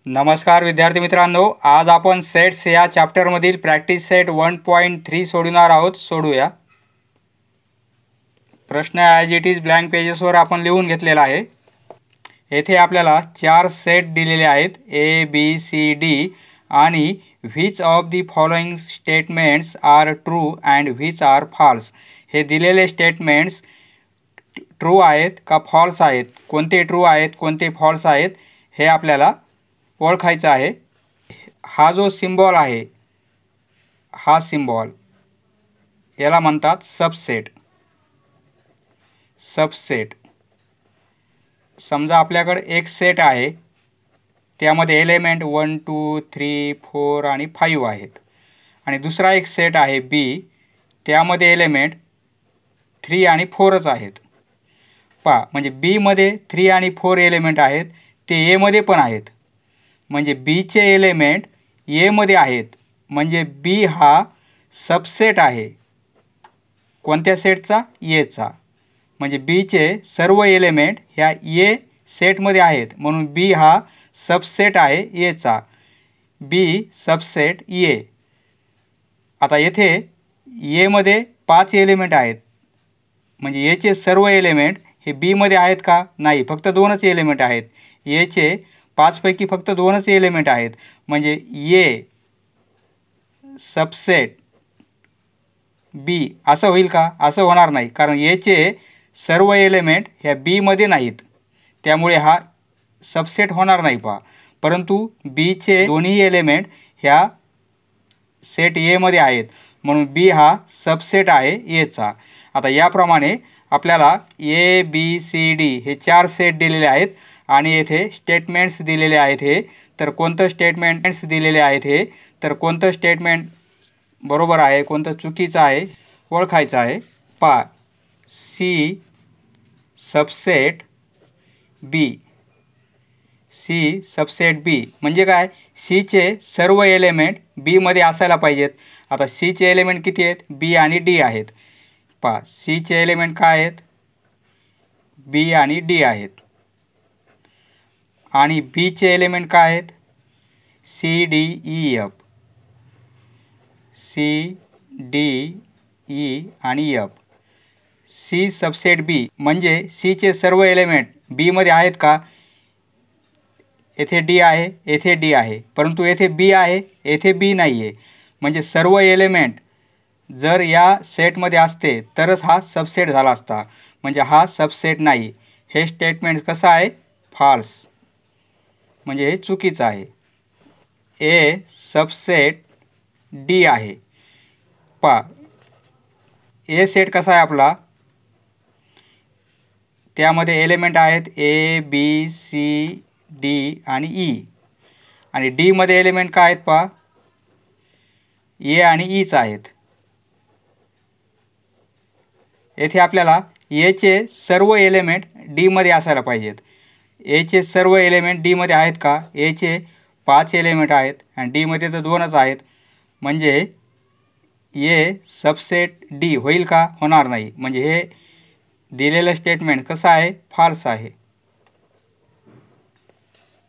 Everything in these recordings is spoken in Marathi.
नमस्कार विद्यार्थी मित्रांनो, आज आपण सेट्स या चॅप्टरमधील प्रॅक्टिस सेट 1.3 सोडवणार आहोत. सोडूया. प्रश्न ॲज इट इज ब्लँक पेजेसवर आपण लिहून घेतलेला आहे. येथे आपल्याला 4 सेट दिलेले आहेत ए बी सी डी आणि which of the following statements are true and which are false. हे दिलेले स्टेटमेंट्स ट्रू आहेत का फॉल्स आहेत, कोणते ट्रू आहेत कोणते फॉल्स आहेत हे आपल्याला ओळखायचं आहे. हा जो सिम्बॉल आहे, हा सिम्बॉल याला म्हणतात सबसेट. सबसेट समजा आपल्याकडे एक सेट आहे, त्यामध्ये एलिमेंट 1 2 3 4 आणि 5 आहेत आणि दुसरा एक सेट आहे बी, त्यामध्ये एलिमेंट 3 आणि 4च आहेत. पहा, म्हणजे बी मध्ये 3 आणि 4 एलिमेंट आहेत, ते ए मध्ये पण आहेत. म्हणजे बीचे एलिमेंट ए मध्ये आहेत, म्हणजे बी हा सबसेट आहे. कोणत्या सेटचा? एचा. म्हणजे बीचे सर्व एलिमेंट ह्या ए सेटमध्ये आहेत, म्हणून बी हा सबसेट आहे एचा. बी सबसेट ए. आता येथे एमध्ये 5 एलिमेंट आहेत, म्हणजे एचे सर्व एलिमेंट हे बी मध्ये आहेत का? नाही, फक्त 2च एलिमेंट आहेत. एचे 5 पैकी फक्त 2च एलिमेंट आहेत, म्हणजे ए सबसेट बी असं होईल का? असं होणार नाही, कारण एचे सर्व एलिमेंट ह्या बी मध्ये नाहीत, त्यामुळे हा सबसेट होणार नाही. पहा, परंतु बीचे दोन्ही एलिमेंट ह्या सेट ए मध्ये आहेत, म्हणून बी हा सबसेट आहे एचा. आता याप्रमाणे आपल्याला ए बी सी डी हे 4 सेट दिलेले आहेत आणि येथे स्टेटमेंट्स दिलेले आहेत. हे तर कोणतं स्टेटमेंट्स दिलेले आहेत, हे तर कोणतं स्टेटमेंट बरोबर आहे कोणतं चुकीचं आहे ओळखायचं आहे. पहा, सी सबसेट बी. सी सबसेट बी म्हणजे काय? सीचे सर्व एलिमेंट बी मध्ये असायला पाहिजेत. आता सीचे एलिमेंट किती आहेत? बी आणि डी आहेत. पहा, सीचे एलिमेंट काय आहेत? बी आणि डी आहेत. आणि बीचे एलिमेंट काय आहेत? C D E F. C D E आणि एफ. सी सबसेट बी म्हणजे सीचे सर्व एलिमेंट बी मध्ये आहेत का? येथे डी आहे, येथे डी आहे, परंतु येथे बी आहे, येथे बी नाही आहे. म्हणजे सर्व एलिमेंट जर या सेटमध्ये असते तरच हा सबसेट झाला असता, म्हणजे हा सबसेट नाही. हे स्टेटमेंट कसं आहे? फॉल्स. म्हणजे हे चुकीचं आहे. ए सबसेट डी आहे. पहा, ए सेट कसा आहे आपला? त्यामध्ये एलिमेंट आहेत ए बी सी डी आणि ई. आणि डी मध्ये एलिमेंट काय आहेत? पहा, ए आणि ईच आहेत. येथे आपल्याला एचे सर्व एलिमेंट डी मध्ये असायला पाहिजेत. एचे सर्व एलिमेंट डी मध्ये आहेत का? एचे 5 एलिमेंट आहेत आणि डी मध्ये तर 2च आहेत, म्हणजे ए सबसेट डी होईल का? होणार नाही. म्हणजे हे दिलेलं स्टेटमेंट कसं आहे? फॉल्स आहे.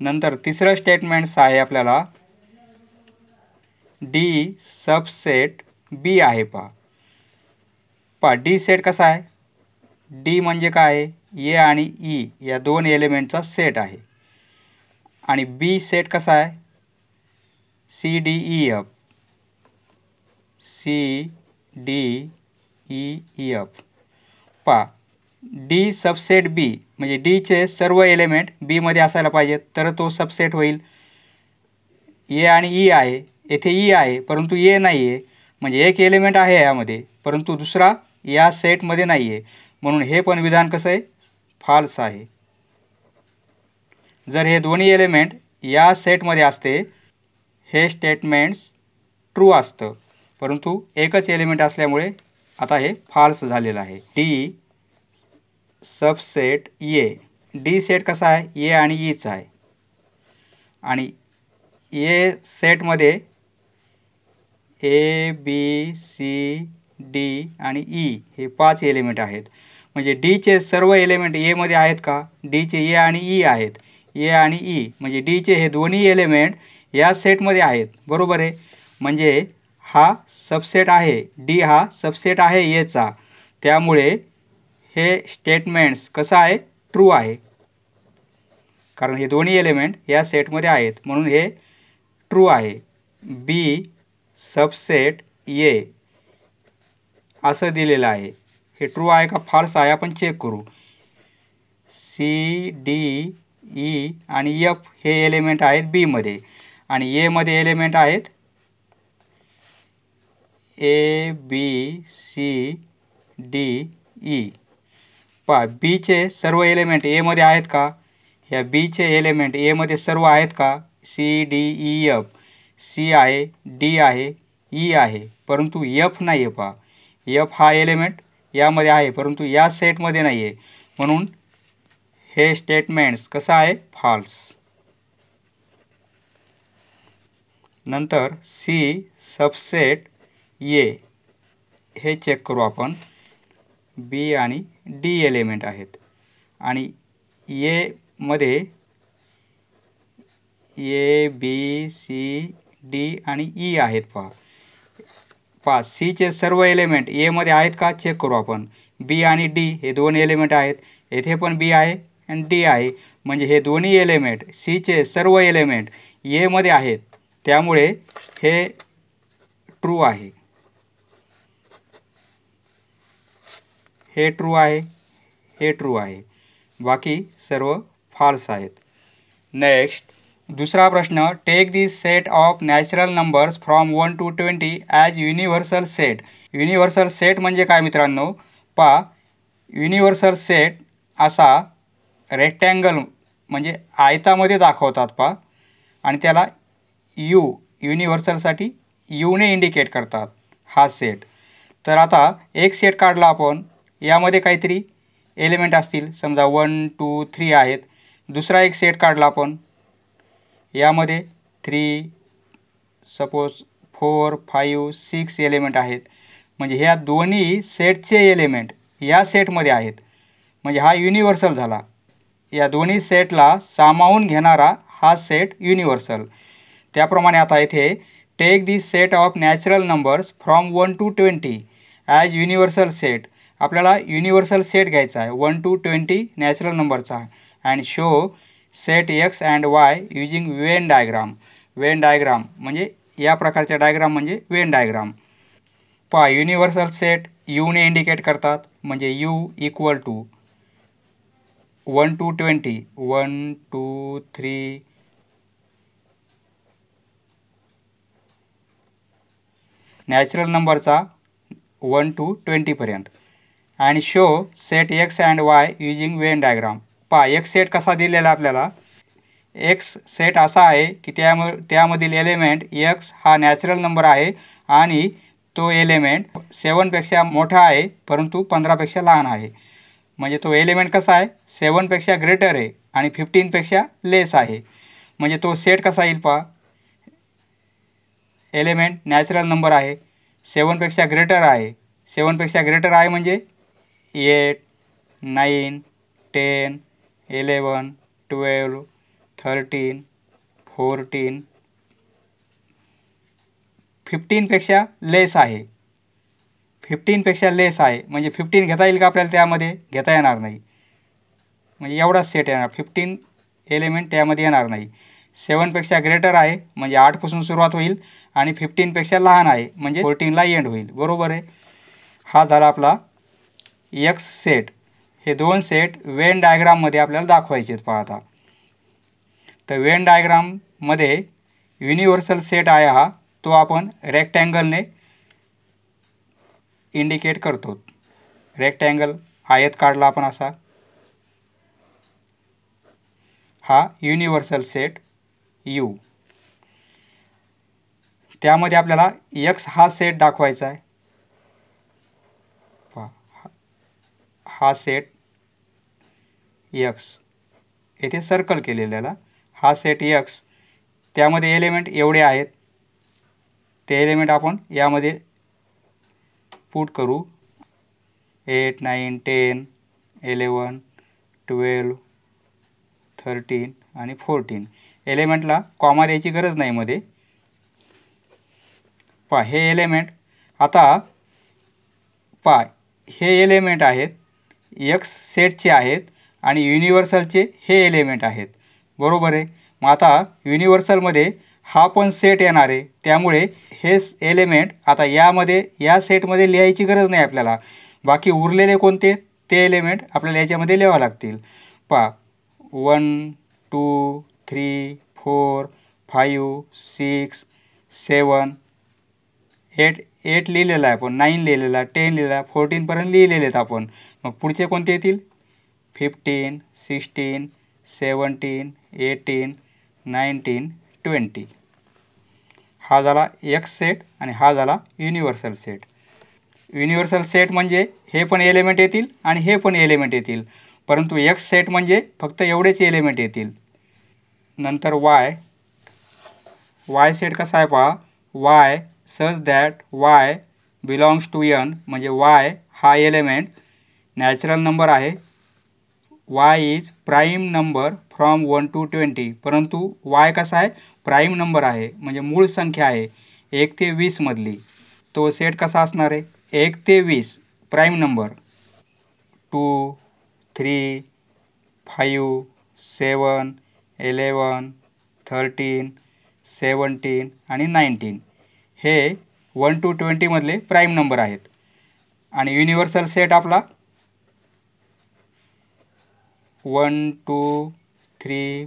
नंतर तिसरं स्टेटमेंट्स आहे आपल्याला डी सबसेट बी आहे. पहा, डी सेट कसा आहे? डी म्हणजे काय? ए आणि ई या 2 एलिमेंटचा सेट आहे. आणि बी सेट कसा आहे? C D E F. C D E F. पहा, डी सबसेट बी म्हणजे डीचे सर्व एलिमेंट बी मध्ये असायला पाहिजेत, तर तो सबसेट होईल. ए आणि ई आहे, येथे ई आहे, परंतु ए नाही आहे. म्हणजे एक एलिमेंट आहे यामध्ये, परंतु दुसरा या सेटमध्ये नाही आहे, म्हणून हे पण विधान कसं आहे? फॉल्स आहे. जर हे दोन्ही एलिमेंट या सेटमध्ये असते, हे स्टेटमेंट्स ट्रू असतं, परंतु एकच एलिमेंट असल्यामुळे आता हे फॉल्स झालेलं आहे. D subset A. D set कसा आहे? ए आणि ईच आहे. आणि ए सेटमध्ये ए बी सी डी आणि ई हे 5 एलिमेंट आहेत. म्हणजे डीचे सर्व एलिमेंट ए मध्ये आहेत का? डीचे ए आणि ई आहेत. ए आणि ई म्हणजे डीचे हे दोन्ही एलिमेंट या सेटमध्ये आहेत, बरोबर आहे. म्हणजे हा सबसेट आहे, डी हा सबसेट आहे एचा, त्यामुळे हे स्टेटमेंट्स कसं आहे, ट्रू आहे. कारण हे दोन्ही एलिमेंट या सेटमध्ये आहेत म्हणून हे ट्रू आहे. बी सबसेट ए असं दिलेलं आहे, हे ट्रू आहे का फॉल्स आहे आपण चेक करू. सी डी ई आणि एफ हे एलिमेंट आहेत बीमध्ये आणि एमध्ये एलिमेंट आहेत A B C D E. पहा बीचे सर्व एलिमेंट एमध्ये आहेत का, ह्या बीचे एलिमेंट एमध्ये सर्व आहेत का, C D E F. C आहे, डी आहे, ई आहे, परंतु एफ नाही आहे. पहा एफ हा एलिमेंट यामध्ये आहे परंतु या सेटमध्ये नाही आहे म्हणून हे स्टेटमेंट्स कसं आहे, फॉल्स. नंतर सी सबसेट ए हे चेक करू आपण. बी आणि डी एलिमेंट आहेत आणि ए मध्ये ए बी सी डी आणि ई आहेत. पहा सीचे सर्व एलिमेंट एमध्ये आहेत का चेक करू आपण. बी आणि डी हे दोन एलिमेंट आहेत, येथे पण बी आहे आणि डी आहे म्हणजे हे दोन्ही एलिमेंट सीचे सर्व एलिमेंट एमध्ये आहेत, त्यामुळे हे ट्रू आहे. हे ट्रू आहे, हे ट्रू आहे, बाकी सर्व फॉल्स आहेत. नेक्स्ट दुसरा प्रश्न. Take this set of natural numbers from 1 to 20 as universal set. Universal set म्हणजे काय मित्रांनो, पहा युनिव्हर्सल सेट असा रेक्टँगल म्हणजे आयतामध्ये दाखवतात पहा आणि त्याला युनिव्हर्सलसाठी यूने इंडिकेट करतात हा सेट. तर आता एक सेट काढला आपण, यामध्ये काहीतरी एलिमेंट असतील, समजा 1 2 3 आहेत. दुसरा एक सेट काढला आपण, यामध्ये 3 सपोज 4 5 6 एलिमेंट आहेत. म्हणजे ह्या दोन्ही सेटचे एलिमेंट या सेटमध्ये आहेत म्हणजे हा युनिव्हर्सल झाला. या दोन्ही सेटला सामावून घेणारा हा सेट युनिव्हर्सल. त्याप्रमाणे आता इथे take this set of natural numbers from 1 to 20 as universal set. आपल्याला युनिव्हर्सल सेट घ्यायचा आहे 1 to 20 नॅचरल नंबरचा and show set X and Y using Venn diagram. Venn diagram म्हणजे या प्रकारच्या डायग्राम म्हणजे वेन डायग्राम. पहा युनिव्हर्सल सेट यूने इंडिकेट करतात म्हणजे U equal to 1 to 20 1 2 3 natural नंबरचा 1 to 20 पर्यंत आणि show set X and Y using Venn diagram. पहा एक्स सेट कसा दिलेला आपल्याला, एक्स सेट असा आहे की त्यामधील एलिमेंट एक्स हा नॅचरल नंबर आहे आणि तो एलिमेंट 7पेक्षा मोठा आहे परंतु 15पेक्षा लहान आहे. म्हणजे तो एलिमेंट कसा आहे, 7पेक्षा ग्रेटर आहे आणि 15पेक्षा लेस आहे. म्हणजे तो सेट कसा येईल पहा, एलिमेंट नॅचरल नंबर आहे, 7पेक्षा ग्रेटर आहे, 7पेक्षा ग्रेटर आहे म्हणजे 8 9 10 11 12 13 14 15पेक्षा लेस आहे. 15पेक्षा लेस आहे म्हणजे 15 घेता येईल का आपल्याला, त्यामध्ये घेता येणार नाही. म्हणजे एवढाच सेट येणार, 15 एलिमेंट त्यामध्ये येणार नाही. 7पेक्षा ग्रेटर आहे म्हणजे 8पासून सुरुवात होईल आणि 15पेक्षा लहान आहे म्हणजे 14ला एंड होईल, बरोबर आहे. हा झाला आपला एक्स सेट. हे दोन सेट वेन डायग्राममध्ये आपल्याला दाखवायचे आहेत. पाहता तर वेन डायग्राममध्ये युनिव्हर्सल सेट आहे हा, तो आपण रेक्टँगलने इंडिकेट करतो. रेक्टँगल आयत काढला आपण असा, हा युनिव्हर्सल सेट यू. त्यामध्ये आपल्याला एक्स हा सेट दाखवायचा आहे. हा सेट एक्स येथे सर्कल केलेला हा सेट एक्स, त्यामध्ये एलिमेंट एवढे आहेत. ते एलिमेंट आपण यामध्ये पुट करू 8 9 10 11 12 13 आणि 14. एलिमेंटला कॉमा द्यायची गरज नाही मध्ये. पहा हे एलिमेंट आता पहा हे एलिमेंट आहेत एक्स सेटचे आहेत आणि युनिव्हर्सलचे हे एलिमेंट आहेत. बरोबर आहे. मग आता युनिव्हर्सलमध्ये हा पण सेट येणार आहे, त्यामुळे हे एलिमेंट आता या सेटमध्ये लिहायची गरज नाही आपल्याला. बाकी उरलेले कोणते ते एलिमेंट आपल्याला याच्यामध्ये लिहावं लागतील. पहा 1 2 3 4 5 6 7 8 लिहिलेला आहे आपण, 9 लिहिलेला आहे, 10 लिहिलेला आहे, 14पर्यंत लिहिलेले आहेत आपण. मग पुढचे कोणते येतील? 15 16 17 18 19 20. हा झाला एक्स सेट आणि हा झाला युनिव्हर्सल सेट. युनिव्हर्सल सेट म्हणजे हे पण एलिमेंट येतील आणि हे पण एलिमेंट येतील, परंतु एक्स सेट म्हणजे फक्त एवढेच एलिमेंट येतील. नंतर वाय सेट कसा आहे पहा. Y such that Y belongs to N, म्हणजे वाय हा एलिमेंट नॅचरल नंबर आहे. Y is prime number from 1 to 20, परंतु वाय कसा आहे? प्राईम नंबर आहे, म्हणजे मूळ संख्या आहे 1 ते 20 मधली. तो सेट कसा असणार आहे? 1 ते 20 प्राईम नंबर. 2 3 5 7 11 13 17 आणि 19 हे 1 to 20 मधले प्राईम नंबर आहेत. आणि युनिव्हर्सल सेट आपला 1 2 3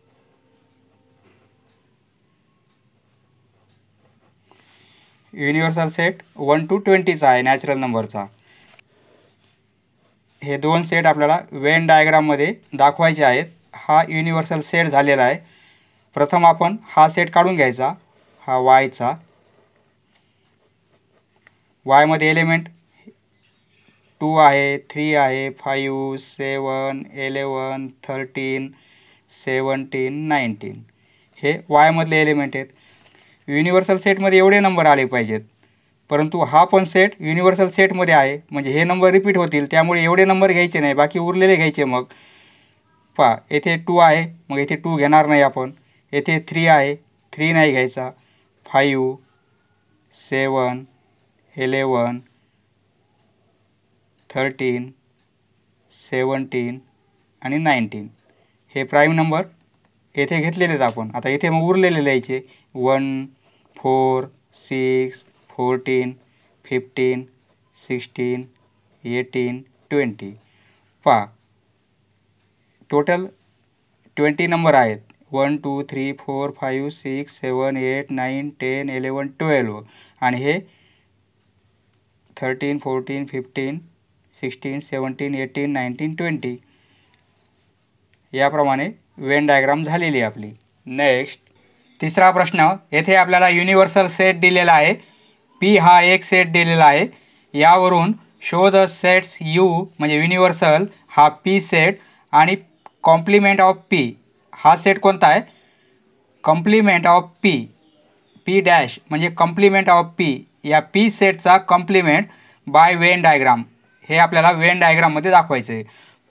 युनिव्हर्सल सेट 1 to 20चा आहे नॅचरल नंबरचा. हे दोन सेट आपल्याला वेन डायग्राममध्ये दाखवायचे आहेत. हा युनिव्हर्सल सेट झालेला आहे. प्रथम आपण हा सेट काढून घ्यायचा, हा वायचा. वायमध्ये एलिमेंट 2 आहे, 3 आहे, 5 7 11 13 17 19 हे वायमधले एलिमेंट आहेत. युनिव्हर्सल सेटमध्ये एवढे नंबर आले पाहिजेत, परंतु हा पण सेट युनिव्हर्सल सेटमध्ये आहे, म्हणजे हे नंबर रिपीट होतील, त्यामुळे एवढे नंबर घ्यायचे नाही, बाकी उरलेले घ्यायचे. मग पहा येथे 2 आहे, मग येथे 2 घेणार नाही आपण. येथे 3 आहे, 3 नाही घ्यायचा. 5 7 11 13 17 आणि 19 हे प्राईम नंबर येथे घेतलेलेच आपण. आता इथे मग उरलेले लिहायचे 1 4 6 14 15 16 18 20. पहा टोटल 20 नंबर आहेत. 1 2 3 4 5 6 7 8 9 10 11 12 आणि हे 13 14 15 16 17 18 19 20 याप्रमाणे वेन डायग्राम झालेली आहे आपली. नेक्स्ट तिसरा प्रश्न. येथे आपल्याला युनिव्हर्सल सेट दिलेला आहे. पी हा एक सेट दिलेला आहे. यावरून शो द सेट्स यू म्हणजे युनिव्हर्सल हा पी सेट आणि कॉम्प्लिमेंट ऑफ पी हा सेट कोणता आहे? Complement of P, P dash म्हणजे कॉम्प्लिमेंट ऑफ पी, या पी सेटचा कॉम्प्लिमेंट बाय वेन डायग्राम हे आपल्याला वेन डायग्राममध्ये दाखवायचं आहे.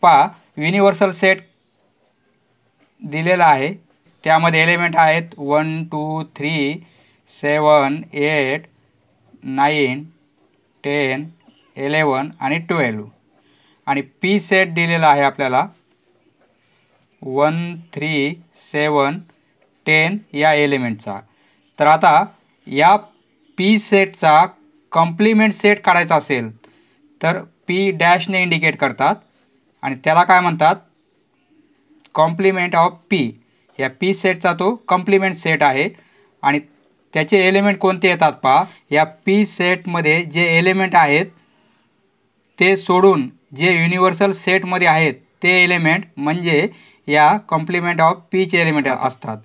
पहा युनिव्हर्सल सेट दिलेला आहे, त्यामध्ये एलिमेंट आहेत 1 2 3 7 8 9 10 11 आणि 12 आणि पी सेट दिलेला आहे आपल्याला 1 3 7 10 या एलिमेंटचा. तर आता या पी सेटचा कॉम्प्लिमेंट सेट काढायचा असेल तर पी डॅशने इंडिकेट करतात आणि त्याला काय म्हणतात? Complement of P. या पी सेटचा तो कॉम्प्लिमेंट सेट आहे आणि त्याचे एलिमेंट कोणते येतात पहा. या पी सेटमध्ये जे एलिमेंट आहेत ते सोडून जे युनिव्हर्सल सेटमध्ये आहेत ते एलिमेंट म्हणजे या कॉम्प्लिमेंट ऑफ पीचे एलिमेंट असतात.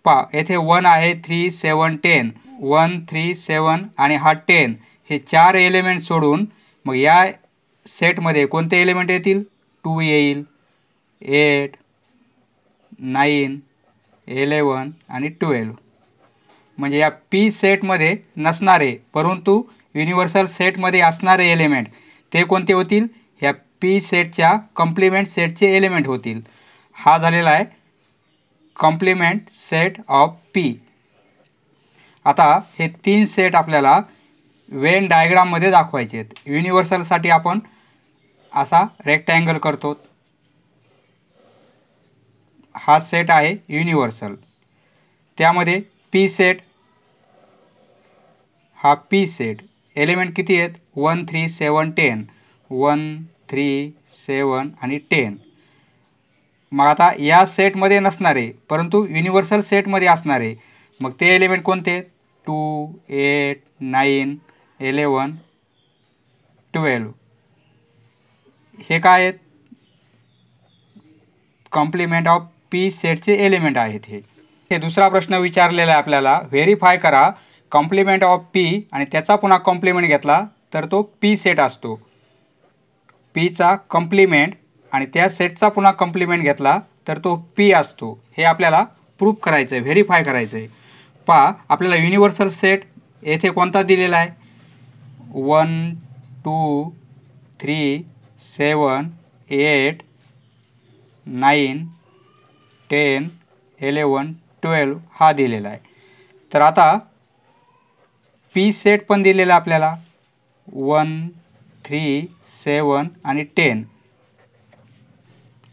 पहा येथे 1 आहे, 3 7 10, 1 3 7 आणि हा 10 हे 4 एलिमेंट सोडून मग या सेटमध्ये कोणते एलिमेंट येतील? 2 येईल, 8 9 11 आणि 12. म्हणजे या पी सेटमध्ये नसणारे परंतु युनिव्हर्सल सेटमध्ये असणारे एलिमेंट ते कोणते होतील? ह्या पी सेटच्या कॉम्प्लिमेंट सेटचे एलिमेंट होतील. हा झालेला आहे कॉम्प्लिमेंट सेट ऑफ पी. आता हे 3 सेट आपल्याला वेन डायग्राममध्ये दाखवायचे आहेत. युनिव्हर्सलसाठी आपण असा रेक्टँगल करतो. हा सेट आहे युनिव्हर्सल. त्यामध्ये पी सेट, हा पी सेट एलिमेंट किती आहेत 1 3 7 10, 1 3 7 आणि 10. मग आता या सेटमध्ये नसणारे परंतु युनिव्हर्सल सेटमध्ये असणारे मग ते एलिमेंट कोणते 2 8 9 11 12. हे काय आहेत कॉम्प्लिमेंट ऑफ पी सेटचे एलिमेंट आहेत. हे दुसरा प्रश्न विचारलेला आहे आपल्याला, व्हेरीफाय करा कॉम्प्लिमेंट ऑफ पी आणि त्याचा पुन्हा कॉम्प्लिमेंट घेतला तर तो पी सेट असतो. पीचा कॉम्प्लिमेंट आणि त्या सेटचा पुन्हा कॉम्प्लिमेंट घेतला तर तो पी असतो. हे आपल्याला प्रूफ करायचं आहे, व्हेरीफाय करायचं आहे. पहा आपल्याला युनिव्हर्सल सेट येथे कोणता दिलेला आहे 1 2 3 7 8 9 10 11 12 हा दिलेला आहे. तर आता पी सेट पण दिलेला आपल्याला 1 3 7 आणि 10.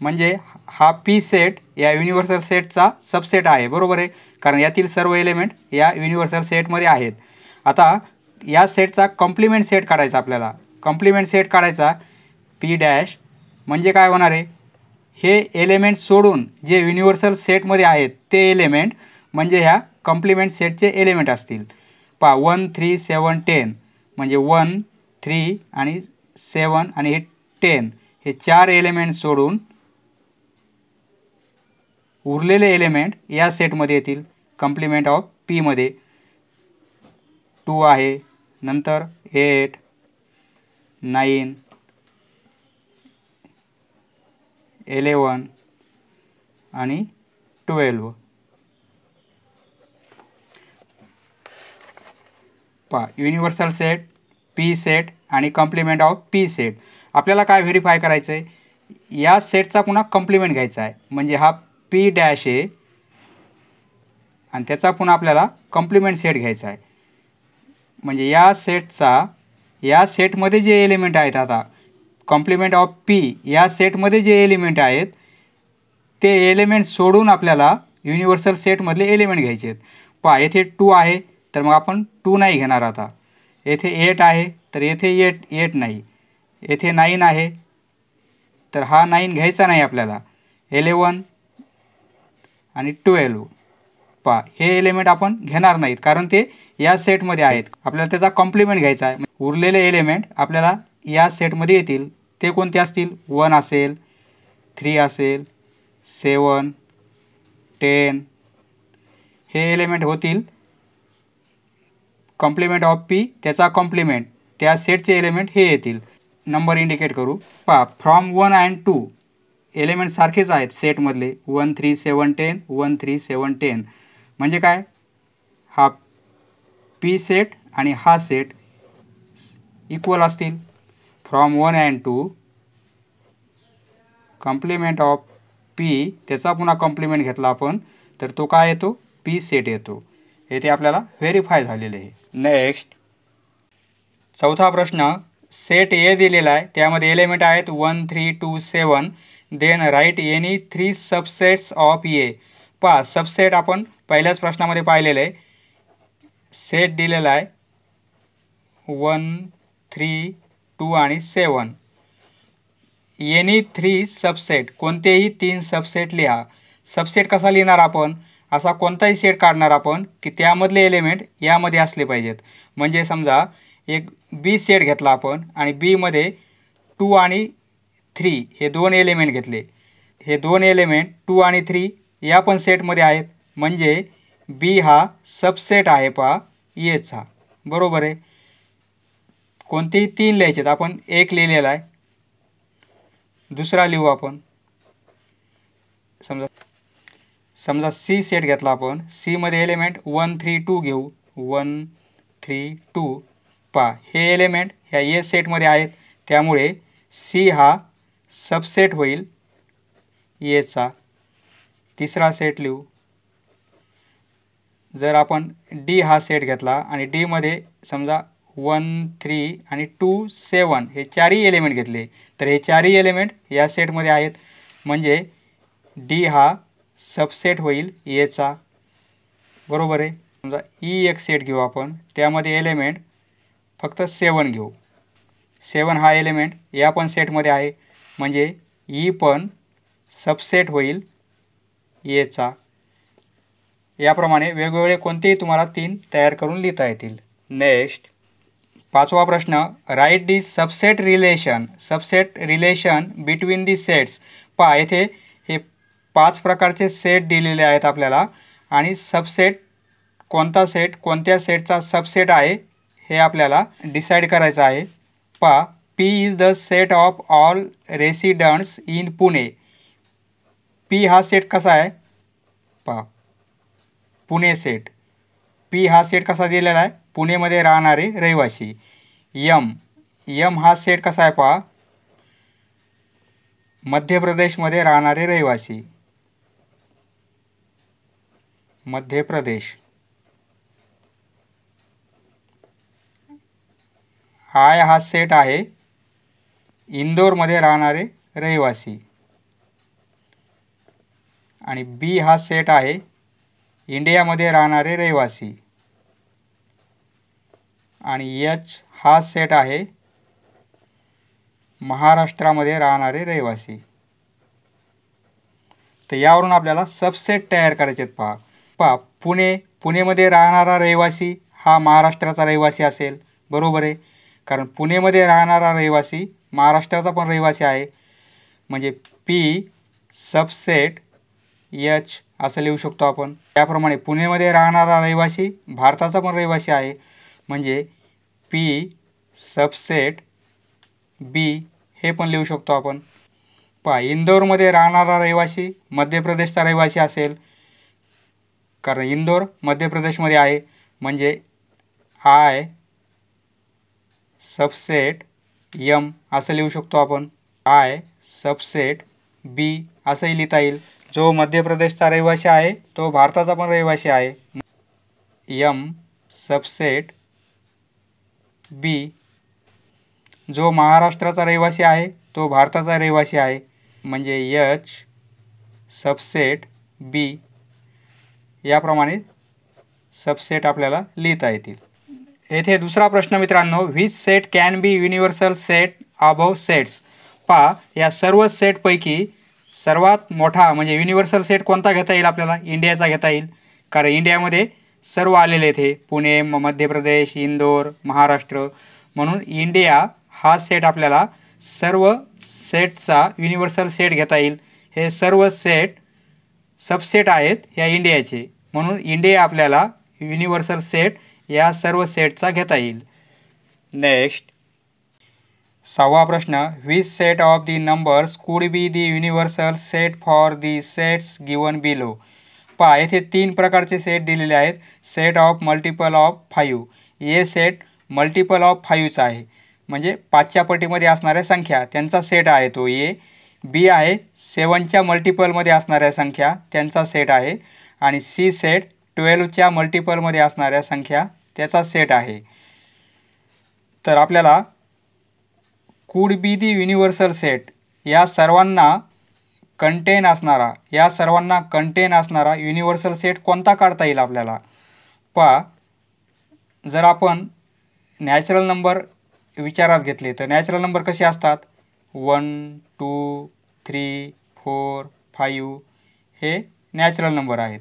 म्हणजे हा पी सेट या युनिव्हर्सल सेटचा सबसेट आहे. बरोबर आहे, कारण यातील सर्व एलिमेंट या युनिव्हर्सल सेटमध्ये आहेत. आता या सेटचा कॉम्प्लिमेंट सेट काढायचा आपल्याला. कॉम्प्लिमेंट सेट काढायचा पी डॅश म्हणजे काय होणार आहे, हे एलिमेंट सोडून जे युनिव्हर्सल सेटमध्ये आहेत ते एलिमेंट म्हणजे ह्या कॉम्प्लिमेंट सेटचे एलिमेंट असतील. पहा 1 3 7 10 म्हणजे 1 3 आणि 7 आणि हे 10 हे 4 एलिमेंट सोडून उरलेले एलिमेंट या सेटमध्ये येतील. कॉम्प्लिमेंट ऑफ पी मध्ये 2 आहे, नंतर 8 9 11 आणि 12. पहा युनिव्हर्सल सेट, पी सेट आणि कॉम्प्लिमेंट ऑफ पी सेट. आपल्याला काय व्हेरीफाय करायचं आहे, या सेटचा पुन्हा कॉम्प्लिमेंट घ्यायचा आहे. म्हणजे हा पी डॅश आहे आणि त्याचा पुन्हा आपल्याला कॉम्प्लिमेंट सेट घ्यायचा आहे. म्हणजे या सेटचा या सेटमध्ये जे एलिमेंट आहेत, आता कॉम्प्लिमेंट ऑफ पी या सेटमध्ये जे एलिमेंट आहेत ते एलिमेंट सोडून आपल्याला युनिव्हर्सल सेटमधले एलिमेंट घ्यायचे आहेत. पहा येथे 2 आहे तर मग आपण 2 नाही घेणार. आता येथे 8 आहे तर येथे 8 नाही. येथे 9 आहे तर हा 9 घ्यायचा नाही आपल्याला. 11 आणि 12 पहा हे एलिमेंट आपण घेणार नाहीत कारण ते या सेटमध्ये आहेत. आपल्याला त्याचा कॉम्प्लिमेंट घ्यायचा आहे. उरलेले एलिमेंट आपल्याला या सेटमध्ये येतील. ते कोणते असतील 1 असेल, 3 असेल, 7 10 हे एलिमेंट होतील कॉम्प्लिमेंट ऑफ पी. त्याचा कॉम्प्लिमेंट त्या सेटचे एलिमेंट हे येतील. नंबर इंडिकेट करू. पहा फ्रॉम 1 अँड 2 एलिमेंट सारखेच आहेत सेटमधले 1 3 7 10 1 3 7 10. म्हणजे काय, हा पी सेट आणि हा सेट इक्वल असतील. From 1 and 2 complement of P त्याचा पुन्हा कॉम्प्लिमेंट घेतला आपण तर तो काय येतो पी सेट येतो. येथे आपल्याला व्हेरीफाय झालेले आहे. नेक्स्ट चौथा प्रश्न, सेट ए दिलेला आहे, त्यामध्ये एलिमेंट आहेत 1 3 2 7. Then write any 3 subsets of A. पहा सबसेट आपण पहिल्याच प्रश्नामध्ये पाहिलेलं आहे. सेट दिलेला आहे 1 3 2 आणि 7. एनी 3 सबसेट कोणतेही 3 सबसेट लिहा. सबसेट कसा लिहिणार आपण, असा कोणताही सेट काढणार आपण की त्यामधले एलिमेंट यामध्ये असले पाहिजेत. म्हणजे समजा एक बी सेट घेतला आपण आणि बी मध्ये 2 आणि 3 हे 2 एलिमेंट घेतले. हे 2 एलिमेंट 2 आणि 3 या पण सेटमध्ये आहेत. म्हणजे बी हा सबसेट आहे पहा एचा. बरोबर आहे. कोणतेही 3 लिहायचे आहेत. आपण एक लिहिलेला आहे, दुसरा लिहू आपण. समजा सी सेट घेतला आपण. सी मध्ये एलिमेंट 1 3 2 घेऊ. 1 3 2. पहा हे एलिमेंट ह्या ए सेटमध्ये आहेत त्यामुळे सी हा सबसेट होईल एचा. तिसरा सेट लिहू. जर आपण डी हा सेट घेतला आणि डीमध्ये समजा 1 3 आणि 2 7 हे चारही एलिमेंट घेतले तर हे चारही एलिमेंट या सेटमध्ये आहेत. म्हणजे डी हा सबसेट होईल एचा. बरोबर आहे. समजा ई एक सेट घेऊ आपण, त्यामध्ये एलिमेंट फक्त 7 घेऊ. 7 हा एलिमेंट या पण सेटमध्ये आहे. म्हणजे ई पण सबसेट होईल एचा. याप्रमाणे वेगवेगळे कोणतेही तुम्हाला 3 तयार करून लिहिता येतील. नेक्स्ट 5वा प्रश्न, write the subset relation between the sets. पहा येथे हे 5 प्रकारचे सेट दिलेले आहेत आपल्याला आणि सबसेट कोणता सेट कोणत्या सेटचा सबसेट आहे हे आपल्याला डिसाईड करायचं आहे. पहा P is the set of all residents in Pune. P हा सेट कसा आहे पहा, पुणे सेट. पी हा सेट कसा दिलेला आहे, पुणेमध्ये राहणारे रहिवासी. एम हा सेट कसा आहे पहा, मध्य प्रदेशमध्ये राहणारे रहिवासी. मध्य प्रदेश. आय हा सेट आहे इंदोरमध्ये राहणारे रहिवासी. आणि बी हा सेट आहे इंडियामध्ये राहणारे रहिवासी. आणि एच हा सेट आहे महाराष्ट्रामध्ये राहणारे रहिवासी. तर यावरून आपल्याला सबसेट तयार करायचे आहेत. पहा पुणेमध्ये राहणारा रहिवासी हा महाराष्ट्राचा रहिवासी असेल. बरोबर आहे, कारण पुणेमध्ये राहणारा रहिवासी महाराष्ट्राचा पण रहिवासी आहे. म्हणजे पी सबसेट एच असं लिहू शकतो आपण. त्याप्रमाणे पुणेमध्ये राहणारा रहिवासी भारताचा पण रहिवासी आहे. म्हणजे पी सबसेट बी हे पण लिहू शकतो आपण. पहा इंदोरमध्ये राहणारा रहिवासी मध्य प्रदेशचा रहिवासी असेल, कारण इंदोर मध्य प्रदेशमध्ये आहे. म्हणजे आय सबसेट एम असं लिहू शकतो आपण. आय सबसेट बी असंही लिहिता येईल. जो मध्य प्रदेशचा रहिवासी आहे तो भारताचा पण रहिवासी आहे. एम सबसेट बी. जो महाराष्ट्राचा रहिवासी आहे तो भारताचा रहिवासी आहे. म्हणजे एच सबसेट बी. याप्रमाणे सबसेट आपल्याला लिहिता येतील. येथे दुसरा प्रश्न मित्रांनो, which set can be universal set above sets. पहा या सर्व सेटपैकी सर्वात मोठा म्हणजे युनिव्हर्सल सेट कोणता घेता येईल आपल्याला, इंडियाचा घेता येईल. कारण इंडियामध्ये सर्व आलेले आहेत हे, पुणे, मध्य प्रदेश, इंदोर, महाराष्ट्र. म्हणून इंडिया हा सेट आपल्याला सर्व सेटचा युनिव्हर्सल सेट घेता येईल. हे सर्व सेट सबसेट आहेत ह्या इंडियाचे. म्हणून इंडिया आपल्याला युनिव्हर्सल सेट या सर्व सेटचा घेता येईल. नेक्स्ट 6वा प्रश्न, which set of the numbers could be the universal set for the sets given below. पहा येथे 3 प्रकारचे सेट दिलेले आहेत. Set of multiple of 5. A set multiple of 5चा आहे, म्हणजे 5च्या पटीमध्ये असणाऱ्या संख्या त्यांचा सेट आहे तो ए. बी आहे 7च्या मल्टिपलमध्ये असणाऱ्या संख्या त्यांचा सेट आहे. आणि सी सेट 12च्या मल्टिपलमध्ये असणाऱ्या संख्या त्याचा सेट आहे. तर आपल्याला कुड बी दी युनिव्हर्सल सेट या सर्वांना कंटेन असणारा युनिव्हर्सल सेट कोणता काढता येईल आपल्याला. पहा जर आपण नॅचरल नंबर विचारात घेतले तर नॅचरल नंबर कसे असतात, 1 2 3 4 5 हे नॅचरल नंबर आहेत.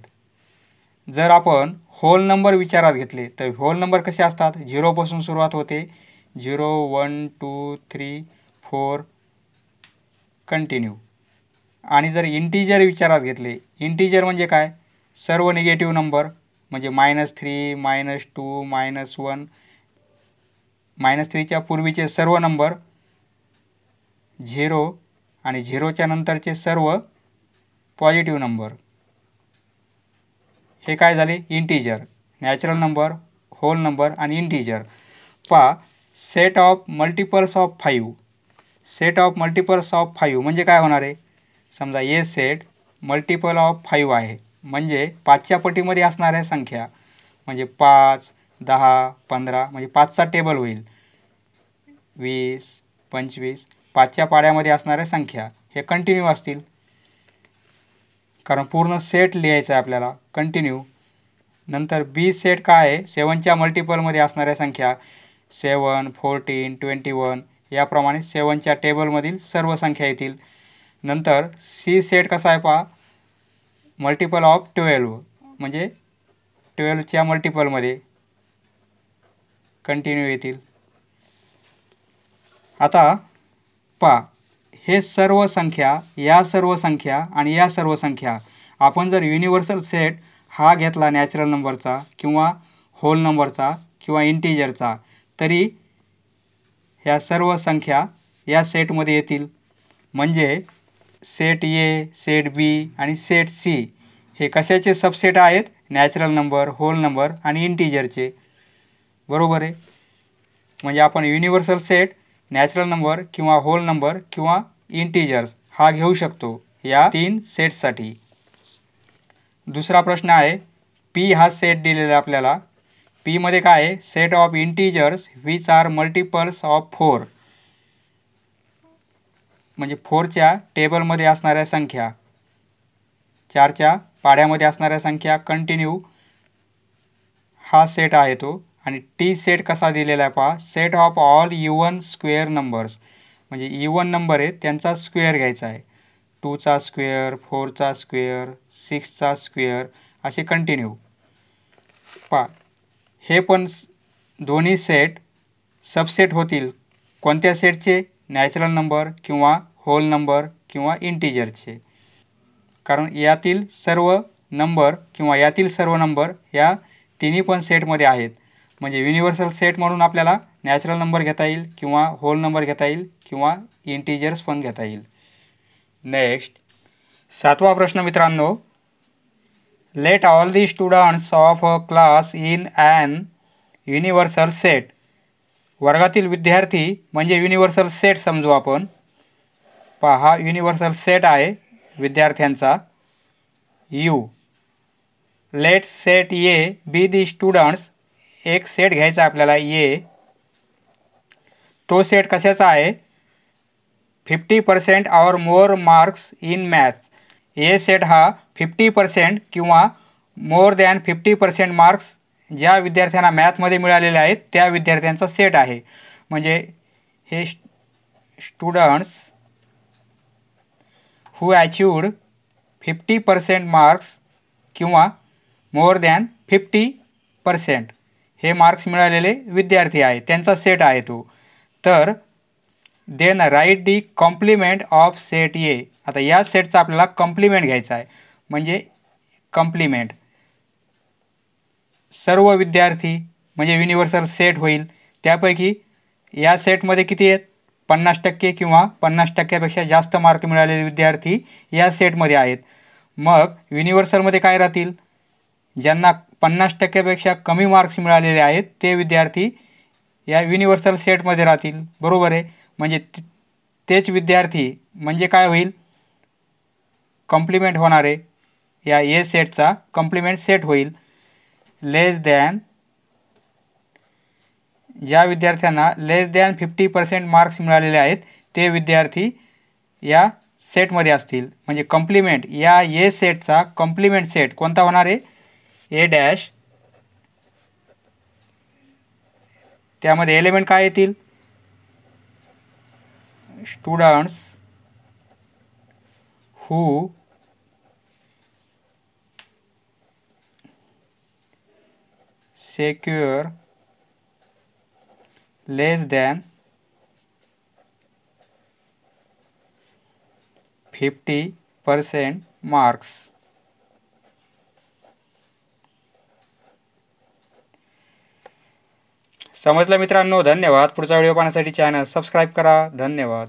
जर आपण होल नंबर विचारात घेतले तर होल नंबर कसे असतात, 0 पासून सुरुवात होते, 0 1 2 3 4 कंटिन्यू. आणि जर इंटीजर विचारात घेतले, इंटीजर म्हणजे काय, सर्व निगेटिव्ह नंबर, म्हणजे -3 -2 -1. -3च्या पूर्वीचे सर्व नंबर, 0 आणि 0च्या नंतरचे सर्व पॉझिटिव्ह नंबर, हे काय झाले integer. Natural number, whole number आणि इंटीजर. पहा सेट ऑफ मल्टिपल्स ऑफ 5 म्हणजे काय होणार आहे, समजा ए सेट मल्टिपल ऑफ 5 आहे, म्हणजे 5च्या पटीमध्ये असणाऱ्या संख्या म्हणजे 5, 10, 15 म्हणजे 5चा टेबल होईल. 20, 25 5च्या पाड्यामध्ये असणाऱ्या संख्या हे कंटिन्यू असतील, कारण पूर्ण सेट लिहायचा आहे आपल्याला कंटिन्यू. नंतर बी सेट काय आहे, 7च्या मल्टिपलमध्ये असणाऱ्या संख्या 7, 14, 21 याप्रमाणे 7च्या टेबलमधील सर्व संख्या येतील. नंतर सी सेट कसा आहे पहा, मल्टिपल ऑफ 12 म्हणजे 12च्या मल्टिपलमध्ये कंटिन्यू येतील. आता पहा, हे सर्व संख्या, या सर्व संख्या आणि या सर्व संख्या आपण जर युनिव्हर्सल सेट हा घेतला नॅचरल नंबरचा किंवा होल नंबरचा किंवा इंटिजरचा, तरी ह्या सर्व संख्या या सेटमध्ये येतील. म्हणजे सेट ए, सेट बी आणि सेट सी हे कशाचे सबसेट आहेत, नॅचरल नंबर, होल नंबर आणि इंटिजरचे. बरोबर आहे. म्हणजे आपण युनिव्हर्सल सेट नॅचरल नंबर किंवा होल नंबर किंवा इंटिजर्स हा घेऊ शकतो या 3 सेट्ससाठी. दुसरा प्रश्न आहे, पी हा सेट दिलेला आपल्याला. पी मध्ये काय आहे, set of integers which are multiples of 4 म्हणजे 4च्या टेबलमध्ये असणाऱ्या संख्या, 4च्या पाड्यामध्ये असणाऱ्या संख्या कंटिन्यू हा सेट आहे तो. आणि टी सेट कसा दिलेला आहे पहा, set of all even square numbers म्हणजे इवन नंबर आहेत त्यांचा स्क्वेअर घ्यायचा आहे. 2चा स्क्वेअर, 4चा स्क्वेअर, 6चा स्क्वेअर असे कंटिन्यू. पहा, हे पण दोन्ही सेट सबसेट होतील कोणत्या सेटचे, नॅचरल नंबर किंवा होल नंबर किंवा इंटिजरचे. कारण यातील सर्व नंबर किंवा यातील सर्व नंबर या तिन्ही पण सेटमध्ये आहेत. म्हणजे युनिव्हर्सल सेट म्हणून आपल्याला नॅचरल नंबर घेता येईल किंवा होल नंबर घेता येईल किंवा इंटिजर्स पण घेता येईल. नेक्स्ट 7वा प्रश्न मित्रांनो, let all the students of a class in an universal set. वर्गातील विद्यार्थी म्हणजे युनिव्हर्सल सेट समजू आपण. पहा, हा युनिव्हर्सल सेट आहे विद्यार्थ्यांचा U. Let set A be the students. एक सेट घ्यायचा आपल्याला ए. तो सेट कशाचा आहे, 50% or more marks in maths. A set हा 50% किंवा मोर दॅन 50% मार्क्स ज्या विद्यार्थ्यांना मॅथमध्ये मिळालेले आहेत त्या विद्यार्थ्यांचा सेट आहे. म्हणजे हे स्टुडंट्स हू अचिव्ड 50% मार्क्स किंवा मोर दॅन 50% हे मार्क्स मिळालेले विद्यार्थी आहे त्यांचा सेट आहे तो. तर then write the complement of set A. आता या सेटचा आपल्याला कॉम्प्लिमेंट घ्यायचा आहे. म्हणजे कॉम्प्लिमेंट सर्व विद्यार्थी म्हणजे युनिव्हर्सल सेट होईल. त्यापैकी या सेटमध्ये किती आहेत, 50% किंवा 50%पेक्षा जास्त मार्क मिळालेले विद्यार्थी या सेटमध्ये आहेत. मग युनिव्हर्सलमध्ये काय राहतील, ज्यांना 50%पेक्षा कमी मार्क्स मिळालेले आहेत ते विद्यार्थी या युनिव्हर्सल सेटमध्ये राहतील. बरोबर आहे. म्हणजे तेच विद्यार्थी म्हणजे काय होईल, कॉम्प्लिमेंट होणार आहे, या ए सेटचा कॉम्प्लिमेंट सेट होईल. लेस दॅन, ज्या विद्यार्थ्यांना लेस दॅन 50% मार्क्स मिळालेले आहेत ते विद्यार्थी या सेटमध्ये असतील. म्हणजे कॉम्प्लिमेंट या ए सेटचा कॉम्प्लिमेंट सेट कोणता होणार आहे, ए डॅश. त्यामध्ये एलिमेंट काय येतील, students who secure less than 50% marks. समजलं मित्रांनो. धन्यवाद. पुढचा व्हिडिओ पाहण्यासाठी चॅनल सबस्क्राईब करा. धन्यवाद.